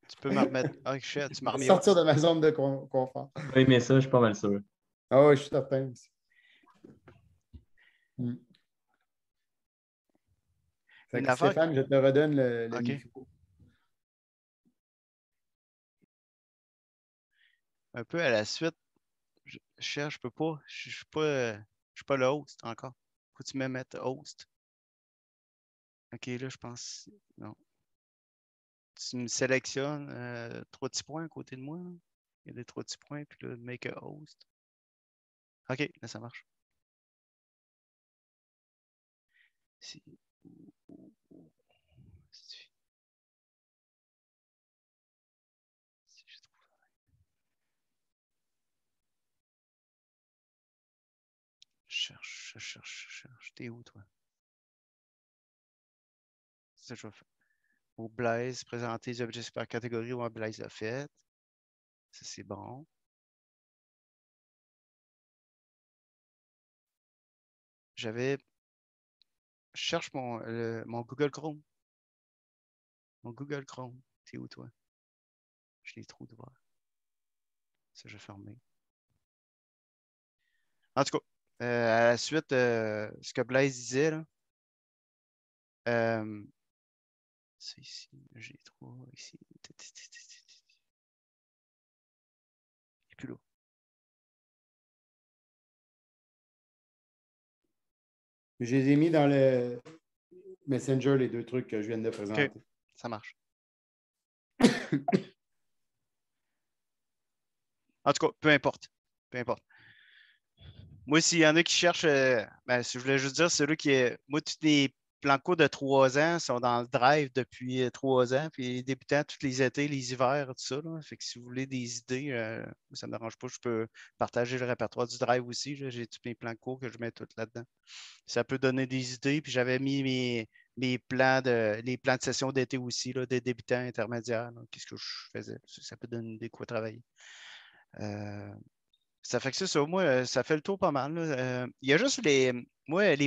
Tu peux me remettre. Ah, shit, tu m'as remis. Sortir de ma zone de confort. Oui, mais ça, je suis pas mal sûr. Ah oui, je suis certain aussi. Fait que Stéphane, je te redonne le micro. Un peu à la suite, je cherche, je peux pas. Je suis pas le host encore. Faut que tu me mettes host. OK, là, je pense. Non. Tu me sélectionnes 3 petits points à côté de moi. Là. Il y a des 3 petits points, puis là, make a host. OK, là, ça marche. Je cherche. T'es où, toi? C'est ça que je vais faire. Au Blaise, présenter les objets par catégorie où un Blaise l'a fait. Ça, c'est bon. Je cherche mon Google Chrome. Mon Google Chrome. T'es où, toi? Je l'ai trop de voir. Ça, je vais fermer. En tout cas, à la suite, ce que Blaise disait, là. C'est ici. J'ai trop ici. Il n'est plus là. Je les ai mis dans le Messenger, les 2 trucs que je viens de présenter. Okay. Ça marche. En tout cas, peu importe. Peu importe. Moi, s'il y en a qui cherchent, je voulais juste dire, c'est là qui est. Moi, tous les plans courts de 3 ans sont dans le drive depuis 3 ans, puis les débutants, tous les étés, les hivers, tout ça. Là. Fait que si vous voulez des idées, ça ne me dérange pas, je peux partager le répertoire du drive aussi. J'ai tous mes plans courts que je mets tout là-dedans. Ça peut donner des idées. Puis j'avais mis les plans de session d'été aussi, là, des débutants intermédiaires. Qu'est-ce que je faisais? Ça peut donner des quoi travailler. Ça fait que ça, moi, ça fait le tour pas mal. Il y a juste les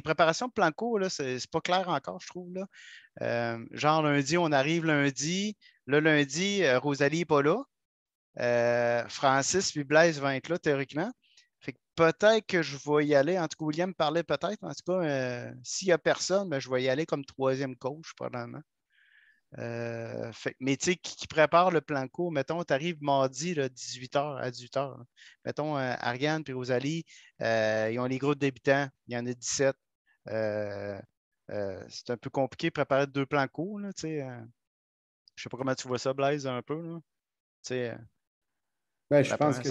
préparations de plan court, c'est pas clair encore, je trouve. Là. Genre lundi, on arrive lundi. Le lundi, Rosalie n'est pas là. Francis puis Blaise vont être là théoriquement. Fait que peut-être que je vais y aller. En tout cas, William parlait peut-être. En tout cas, s'il n'y a personne, ben, je vais y aller comme 3e coach, probablement. Mais tu sais, qui prépare le plan court, mettons, tu arrives mardi, 18h à 18h. Là. Mettons, Ariane et Rosalie, ils ont les groupes débutants, il y en a 17. C'est un peu compliqué de préparer 2 plans courts. Je ne sais pas comment tu vois ça, Blaise, un peu. Là. Je pense que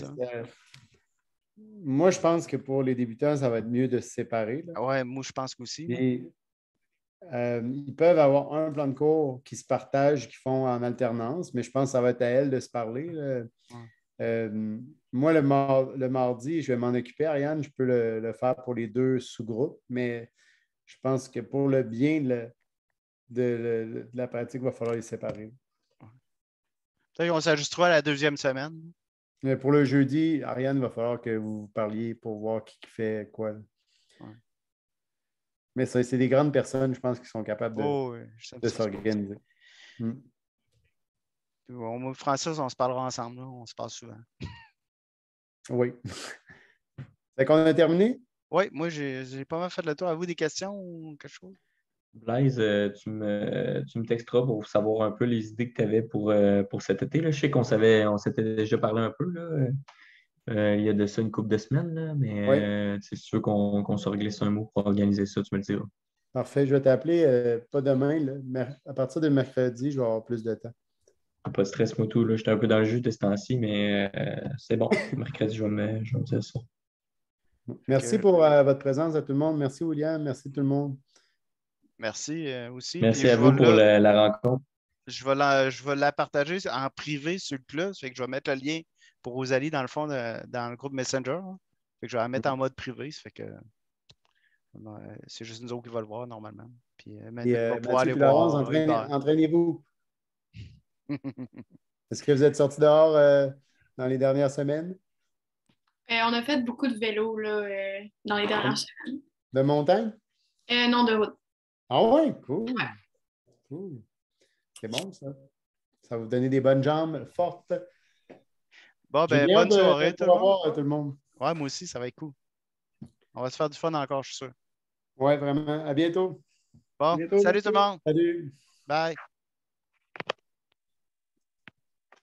moi, je pense que pour les débutants, ça va être mieux de se séparer. Oui, moi, je pense qu'aussi. Ils peuvent avoir un plan de cours qui se partagent, qui font en alternance, mais je pense que ça va être à elles de se parler. Moi, le mardi, je vais m'en occuper, Ariane. Je peux le faire pour les 2 sous-groupes, mais je pense que pour le bien de la pratique, il va falloir les séparer. Peut-être qu'on s'ajustera à la 2e semaine. Mais pour le jeudi, Ariane, il va falloir que vous parliez pour voir qui fait quoi. Ouais. Mais c'est des grandes personnes, je pense, qui sont capables de s'organiser. Moi, Francis, on se parlera ensemble. Là. On se parle souvent. Oui. Fait qu'on a terminé? Oui, moi, j'ai pas mal fait le tour. Avez-vous des questions ou quelque chose? Blaise, tu me texteras pour savoir un peu les idées que tu avais pour cet été. Là. Je sais qu'on s'était déjà parlé un peu là, il y a de ça une couple de semaines, là, mais c'est sûr qu'on se reglisse un mot pour organiser ça, tu me le diras. Parfait, je vais t'appeler pas demain. Là, à partir de mercredi, je vais avoir plus de temps. Pas de stress, moi tout. J'étais un peu dans le jus de ce temps-ci, mais c'est bon. Mercredi, je vais me dire ça. Merci pour votre présence à tout le monde. Merci, William. Merci tout le monde. Merci aussi. Merci Puis à vous pour la rencontre. je vais la partager en privé sur le Plus. Fait que je vais mettre le lien pour Rosalie dans le fond, dans le groupe Messenger. Hein. Fait que je vais la mettre en mode privé. Ça fait que c'est juste nous autres qui va le voir normalement. Puis Mathieu pouvoir aller Pularance, voir. entraînez-vous. Est-ce que vous êtes sorti dehors dans les dernières semaines? On a fait beaucoup de vélo là, dans les dernières semaines. De montagne? Non, de route. Ah ouais, cool. Ouais. Cool. C'est bon, ça. Ça va vous donner des bonnes jambes fortes. Bon, ben, bonne soirée, tout le monde. Au revoir, tout le monde. Ouais, moi aussi, ça va être cool. On va se faire du fun encore, je suis sûr. Ouais, vraiment. À bientôt. Bon, À bientôt. salut tout le monde. Salut. Bye.